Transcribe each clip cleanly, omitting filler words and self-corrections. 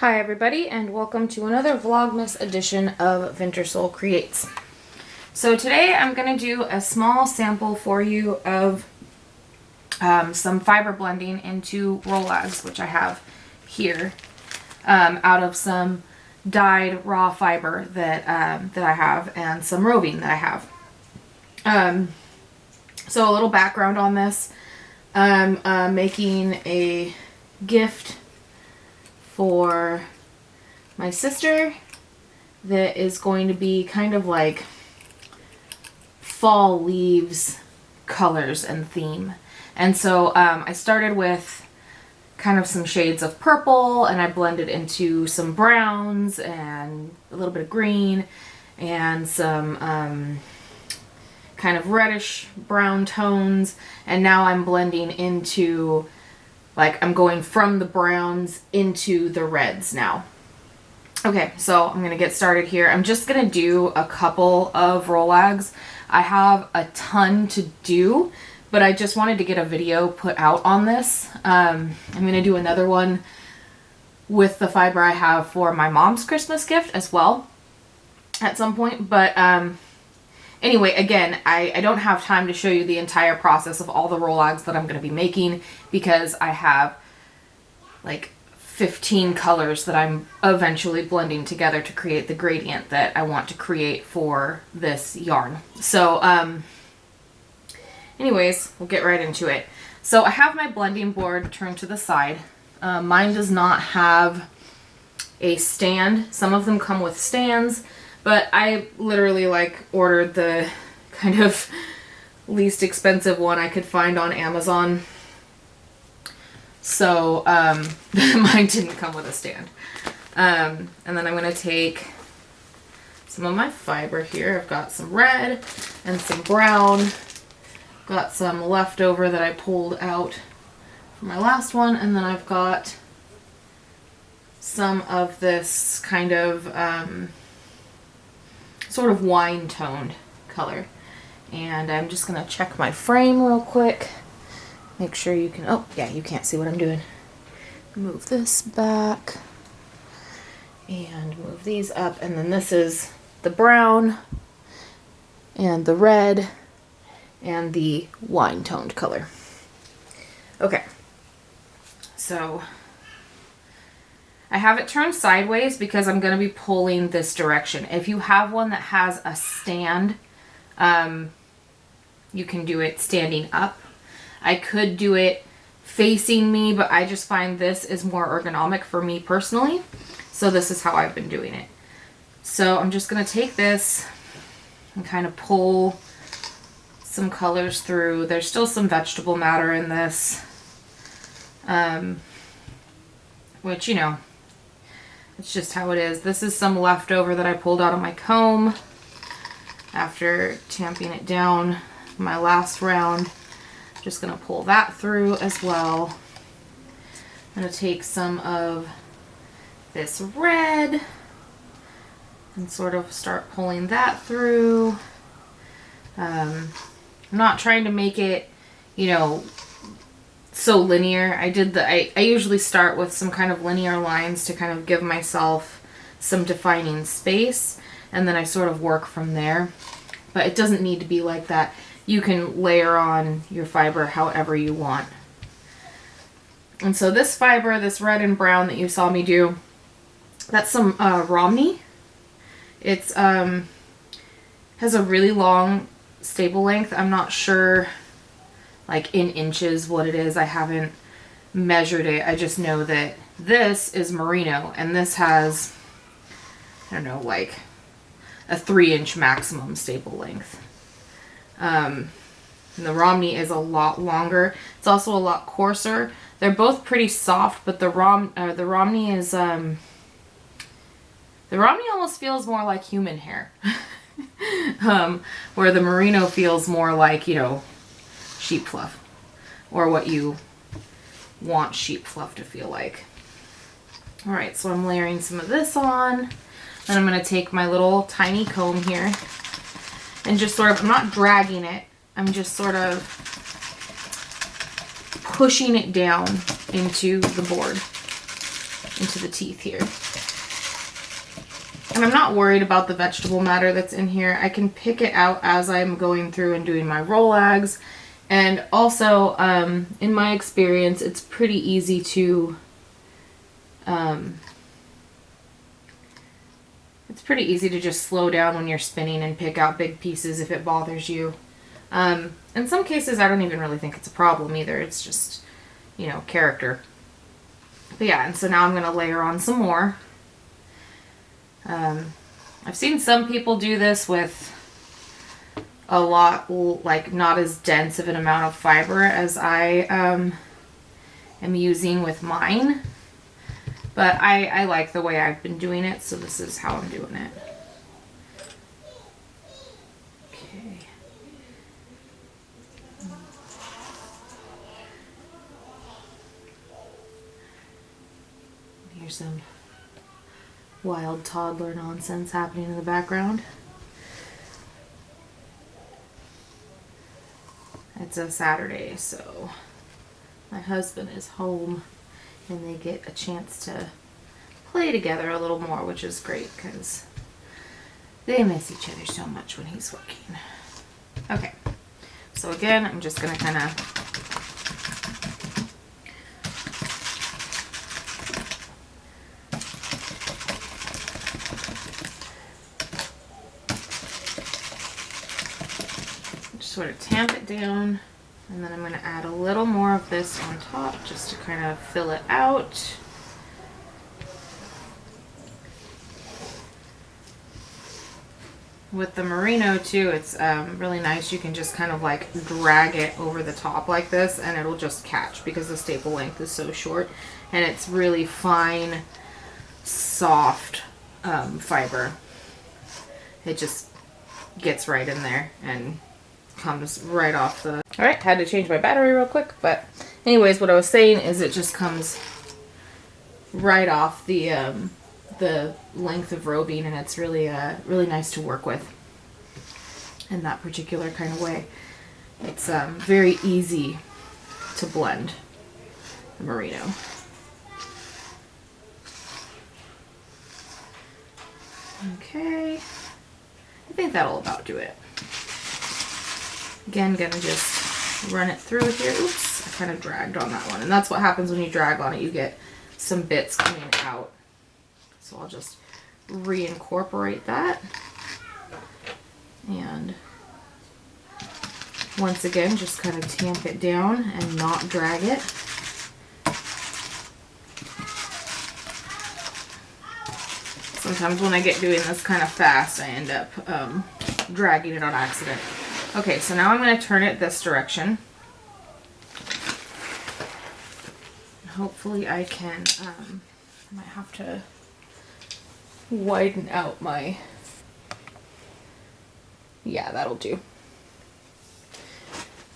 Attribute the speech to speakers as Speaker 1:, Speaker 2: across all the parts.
Speaker 1: Hi everybody, and welcome to another vlogmas edition of Vintersoul Creates. So today I'm going to do a small sample for you of some fiber blending into rolags, which I have here, out of some dyed raw fiber that I have, and some roving that I have. So a little background on this. I'm making a gift for my sister that is going to be kind of like fall leaves colors and theme. And so I started with kind of some shades of purple, and I blended into some browns and a little bit of green and some kind of reddish brown tones, and now I'm blending into, like, I'm going from the browns into the reds now. Okay, so I'm going to get started here. I'm just going to do a couple of rolags. I have a ton to do, but I just wanted to get a video put out on this. I'm going to do another one with the fiber I have for my mom's Christmas gift as well at some point. But anyway, again, I don't have time to show you the entire process of all the rolags that I'm going to be making, because I have like 15 colors that I'm eventually blending together to create the gradient that I want to create for this yarn. So anyways, we'll get right into it. So I have my blending board turned to the side. Mine does not have a stand. Some of them come with stands, but I literally ordered the kind of least expensive one I could find on Amazon. So mine didn't come with a stand. And then I'm going to take some of my fiber here. I've got some red and some brown. Got some leftover that I pulled out from my last one. And then I've got some of this kind of sort of wine toned color. And I'm just going to check my frame real quick. Make sure you can, oh yeah, you can't see what I'm doing. Move this back and move these up, and then this is the brown and the red and the wine toned color. Okay, so I have it turned sideways because I'm going to be pulling this direction. If you have one that has a stand, you can do it standing up. I could do it facing me, but I just find this is more ergonomic for me personally. So this is how I've been doing it. So I'm just going to take this and kind of pull some colors through. There's still some vegetable matter in this, which, you know, it's just how it is. This is some leftover that I pulled out of my comb after tamping it down my last round. Just going to pull that through as well. I'm going to take some of this red and sort of start pulling that through. I'm not trying to make it, you know, so linear. I usually start with some kind of linear lines to kind of give myself some defining space, and then I sort of work from there. But it doesn't need to be like that. You can layer on your fiber however you want. And so this fiber, this red and brown that you saw me do, that's some romney. It's has a really long stable length. I'm not sure, like, in inches what it is. I haven't measured it. I just know that this is merino, and this has, I don't know, like a 3-inch maximum stable length. And the romney is a lot longer. It's also a lot coarser. They're both pretty soft, but the romney is the romney almost feels more like human hair, where the merino feels more like, you know, sheep fluff, or what you want sheep fluff to feel like. All right, so I'm layering some of this on. Then I'm going to take my little tiny comb here and just sort of, I'm not dragging it, I'm just sort of pushing it down into the board. into the teeth here. And I'm not worried about the vegetable matter that's in here. I can pick it out as I'm going through and doing my rolags. And also, in my experience, it's pretty easy to just slow down when you're spinning and pick out big pieces if it bothers you. In some cases, I don't even really think it's a problem either. It's just, you know, character. But yeah, and so now I'm going to layer on some more. I've seen some people do this with a lot, like not as dense of an amount of fiber as I am using with mine. But I like the way I've been doing it, so this is how I'm doing it. Okay. Here's some wild toddler nonsense happening in the background. It's a Saturday, so my husband is home and they get a chance to play together a little more, which is great because they miss each other so much when he's working. Okay, so again, I'm just going to kind of sort of tamp it down, and then I'm going to add a little more of this on top just to kind of fill it out. With the merino too, it's really nice. You can just kind of like drag it over the top like this and it'll just catch because the staple length is so short, and it's really fine, soft fiber. It just gets right in there and comes right off the... Alright, had to change my battery real quick, but anyways, what I was saying is it just comes right off the length of roving, and it's really really nice to work with in that particular kind of way. It's very easy to blend the merino. Okay, I think that'll about do it. Again, gonna just run it through here. Oops, I kind of dragged on that one. And that's what happens when you drag on it. You get some bits coming out. So I'll just reincorporate that. And once again, just kind of tamp it down and not drag it. Sometimes when I get doing this kind of fast, I end up dragging it on accident. Okay, so now I'm going to turn it this direction. Hopefully I can, I might have to widen out my, yeah, that'll do.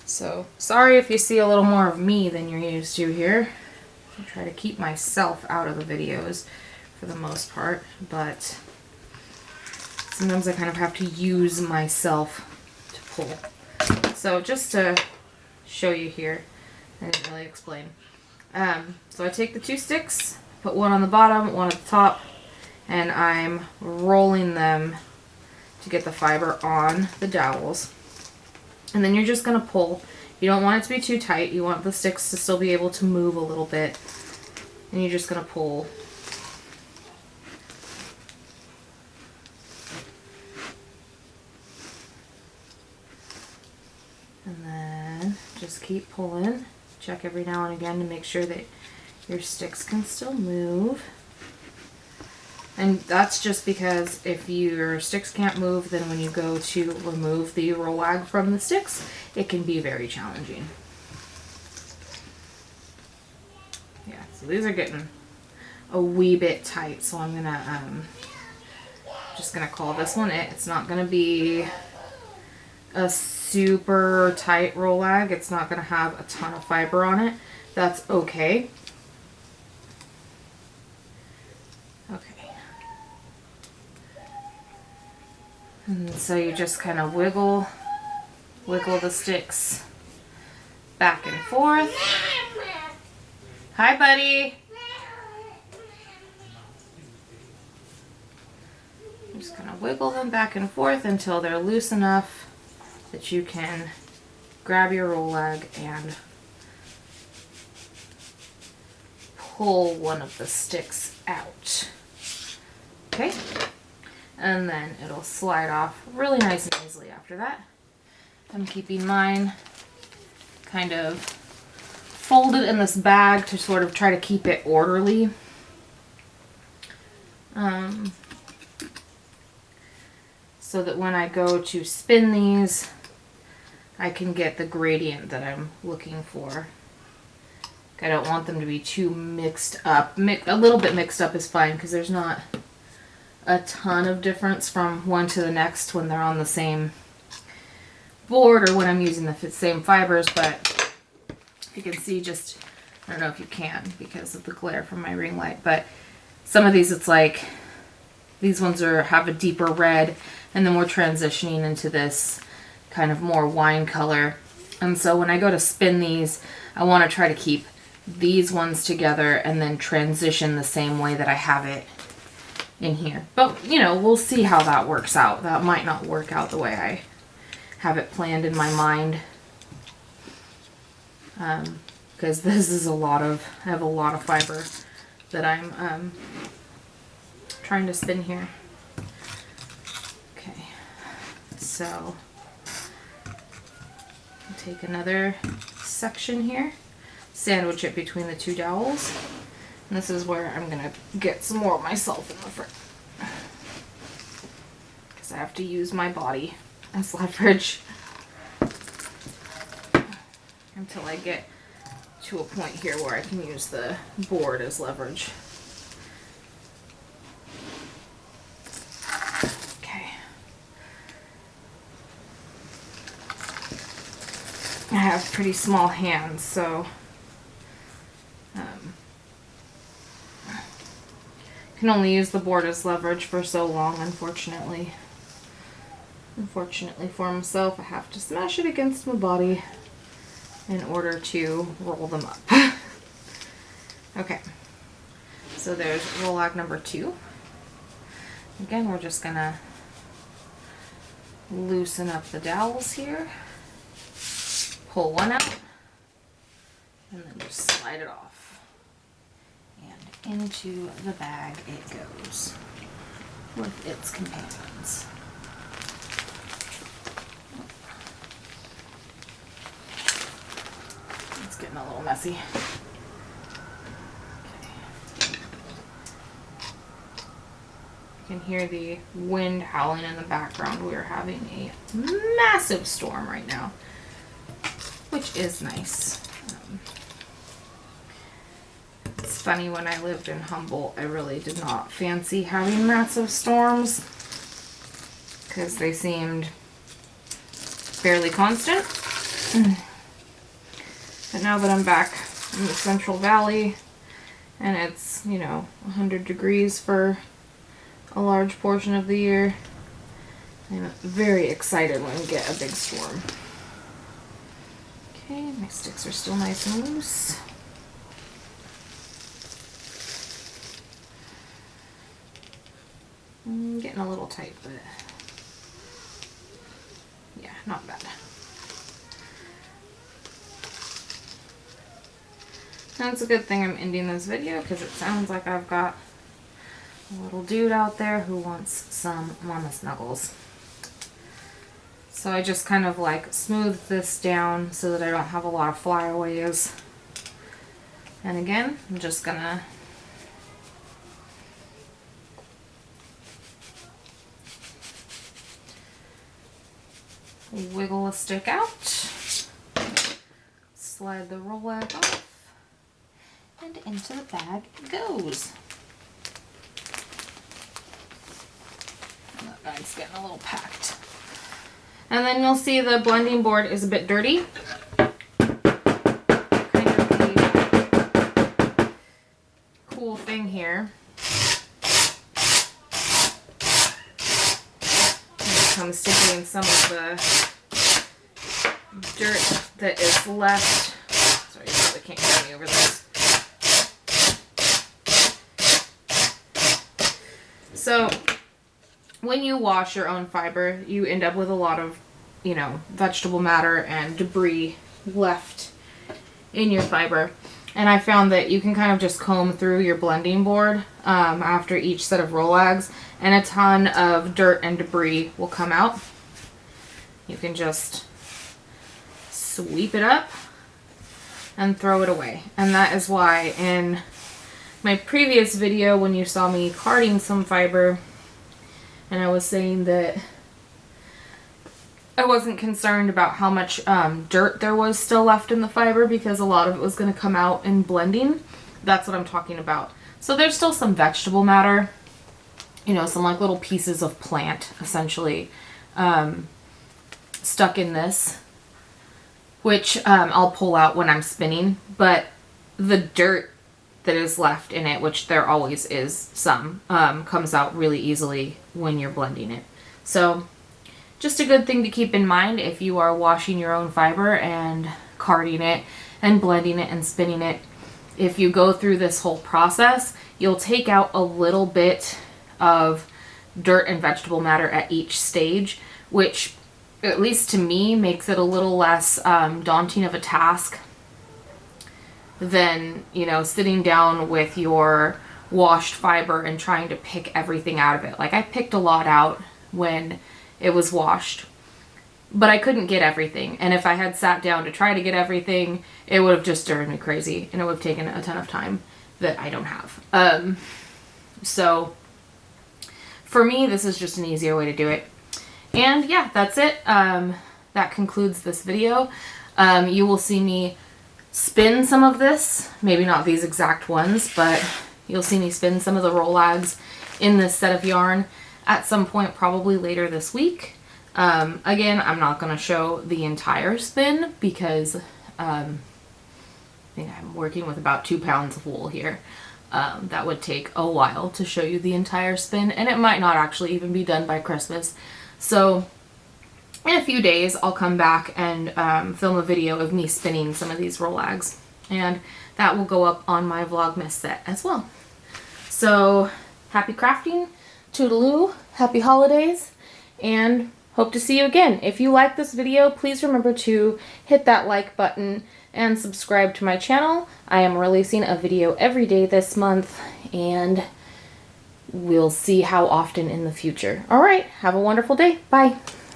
Speaker 1: So, sorry if you see a little more of me than you're used to here. I try to keep myself out of the videos for the most part, but sometimes I kind of have to use myself to pull. So just to show you here, I didn't really explain. So I take the two sticks, put one on the bottom, one at the top, and I'm rolling them to get the fiber on the dowels. And then you're just going to pull. You don't want it to be too tight. You want the sticks to still be able to move a little bit. And you're just going to pull. And then just keep pulling. Check every now and again to make sure that your sticks can still move. And that's just because if your sticks can't move, then when you go to remove the rolag from the sticks, it can be very challenging. Yeah, so these are getting a wee bit tight, so I'm gonna just gonna call this one it. It's not gonna be a super tight rolag. It's not gonna have a ton of fiber on it. That's okay. Okay. And so you just kind of wiggle the sticks back and forth. Hi, buddy. Just kind of wiggle them back and forth until they're loose enough that you can grab your rolag and pull one of the sticks out. Okay, and then it'll slide off really nice and easily after that. I'm keeping mine kind of folded in this bag to sort of try to keep it orderly. So that when I go to spin these, I can get the gradient that I'm looking for. I don't want them to be too mixed up. A little bit mixed up is fine because there's not a ton of difference from one to the next when they're on the same board or when I'm using the same fibers, but you can see just, I don't know if you can because of the glare from my ring light, but some of these it's like, these ones have a deeper red, and then we're transitioning into this kind of more wine color. And so when I go to spin these, I want to try to keep these ones together and then transition the same way that I have it in here. But, you know, we'll see how that works out. That might not work out the way I have it planned in my mind. Because this is I have a lot of fiber that I'm trying to spin here. Okay, so I'll take another section here, sandwich it between the two dowels, and this is where I'm gonna get some more of myself in the front because I have to use my body as leverage until I get to a point here where I can use the board as leverage. Okay. I have pretty small hands, so can only use the board as leverage for so long, unfortunately. Unfortunately for myself, I have to smash it against my body in order to roll them up. Okay, so there's rolag number 2. Again, we're just gonna loosen up the dowels here, pull one out, and then just slide it off. And into the bag it goes with its companions. It's getting a little messy. Okay. You can hear the wind howling in the background. We're having a massive storm right now, which is nice. It's funny, when I lived in Humboldt, I really did not fancy having massive storms because they seemed fairly constant. But now that I'm back in the Central Valley and it's, you know, 100 degrees for a large portion of the year, I'm very excited when we get a big storm. Okay, my sticks are still nice and loose. Getting a little tight, but yeah, not bad. Now it's a good thing I'm ending this video because it sounds like I've got a little dude out there who wants some mama snuggles. So I just kind of like smooth this down so that I don't have a lot of flyaways. And again, I'm just gonna wiggle a stick out, slide the rolag off, and into the bag it goes. And that bag's getting a little packed. And then you'll see the blending board is a bit dirty. Kind of the cool thing here comes to getting some of the dirt that is left. Sorry, you probably can't hear me over this. So when you wash your own fiber, you end up with a lot of, you know, vegetable matter and debris left in your fiber. And I found that you can kind of just comb through your blending board after each set of rolags, and a ton of dirt and debris will come out. You can just sweep it up and throw it away. And that is why in my previous video, when you saw me carding some fiber, and I was saying that I wasn't concerned about how much dirt there was still left in the fiber because a lot of it was going to come out in blending. That's what I'm talking about. So there's still some vegetable matter, you know, some like little pieces of plant essentially stuck in this, which I'll pull out when I'm spinning. But the dirt that is left in it, which there always is some, comes out really easily when you're blending it. So just a good thing to keep in mind if you are washing your own fiber and carding it and blending it and spinning it. If you go through this whole process, you'll take out a little bit of dirt and vegetable matter at each stage, which, at least to me, makes it a little less daunting of a task than, you know, sitting down with your washed fiber and trying to pick everything out of it. Like, I picked a lot out when it was washed, but I couldn't get everything. And if I had sat down to try to get everything, it would have just driven me crazy and it would have taken a ton of time that I don't have. So for me, this is just an easier way to do it. And yeah, that's it. That concludes this video. You will see me spin some of this, maybe not these exact ones, but you'll see me spin some of the rolags in this set of yarn at some point, probably later this week. Again, I'm not going to show the entire spin because I think I'm working with about 2 pounds of wool here. That would take a while to show you the entire spin, and it might not actually even be done by Christmas. So in a few days, I'll come back and film a video of me spinning some of these rolags, and that will go up on my vlogmas set as well. So happy crafting, toodaloo, happy holidays, and hope to see you again. If you like this video, please remember to hit that like button and subscribe to my channel. I am releasing a video every day this month, and we'll see how often in the future. All right, have a wonderful day. Bye.